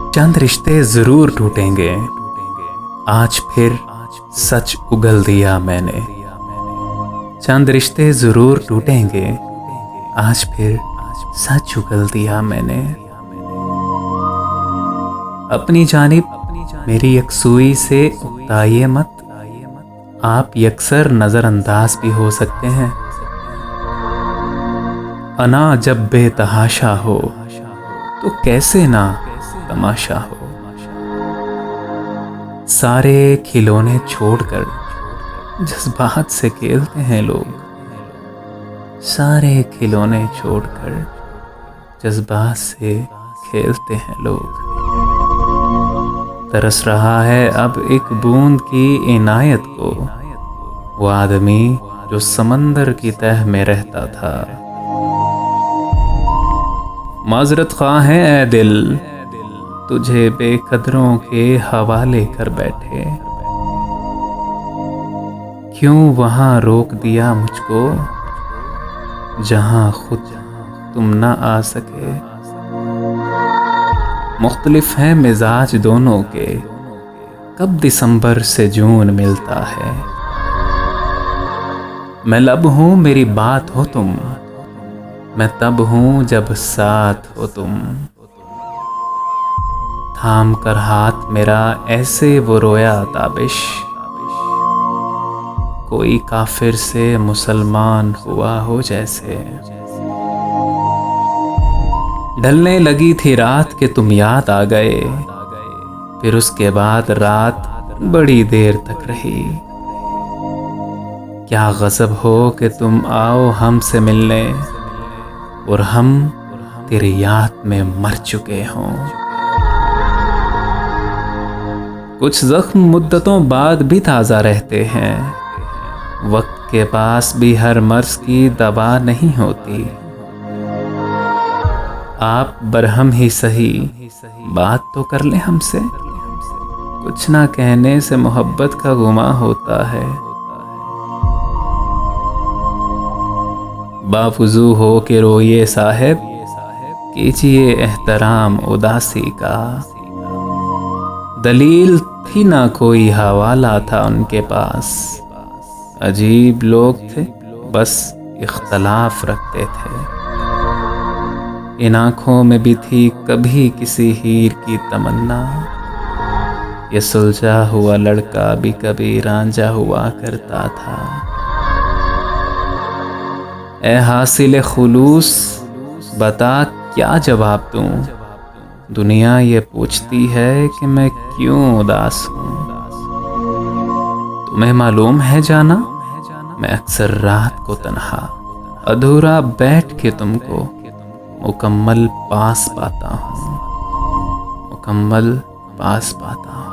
चंद रिश्ते जरूर टूटेंगे, आज फिर सच उगल दिया मैंने। चंद रिश्ते जरूर टूटेंगे, आज फिर सच उगल दिया मैंने। अपनी जानिब मेरी यकसुई से उकताइए मत, आप यकसर नजरअंदाज भी हो सकते हैं। अना जब बेतहाशा हो तो कैसे ना तमाशा हो। सारे खिलौने छोड़कर जज्बात से खेलते हैं लोग, सारे खिलौने छोड़कर जज्बात से खेलते हैं लोग। तरस रहा है अब एक बूंद की इनायत को, वो आदमी जो समंदर की तह में रहता था। माजरत ख्वाह है ए दिल, तुझे बेकदरों के हवाले कर बैठे। क्यों वहां रोक दिया मुझको जहां खुद तुम ना आ सके। मुख्तलिफ हैं मिजाज दोनों के, कब दिसंबर से जून मिलता है। मैं लब हूं मेरी बात हो तुम, मैं तब हूं जब साथ हो तुम। थाम कर हाथ मेरा ऐसे वो रोया ताबिश, कोई काफिर से मुसलमान हुआ हो जैसे। ढलने लगी थी रात के तुम याद आ गए, फिर उसके बाद रात बड़ी देर तक रही। क्या गजब हो कि तुम आओ हमसे मिलने और हम तेरी याद में मर चुके हों। कुछ जख्म मुद्दतों बाद भी ताज़ा रहते हैं, वक्त के पास भी हर मर्ज की दवा नहीं होती। आप बरहम ही सही बात तो कर ले हमसे, कुछ ना कहने से मोहब्बत का गुमा होता है। बाफुजू हो के रोइए साहिब, कीजिए एहतराम उदासी का। दलील थी ना कोई हवाला था उनके पास, अजीब लोग थे बस इख्तलाफ रखते थे। इन आँखों में भी थी कभी किसी हीर की तमन्ना, ये सुलझा हुआ लड़का भी कभी रांझा हुआ करता था। ए हासिल खुलूस बता क्या जवाब दूं, दुनिया ये पूछती है कि मैं क्यों उदास हूँ। तुम्हें मालूम है जाना, मैं अक्सर रात को तन्हा अधूरा बैठ के तुमको मुकम्मल पास पाता हूँ, मुकम्मल पास पाता हूँ।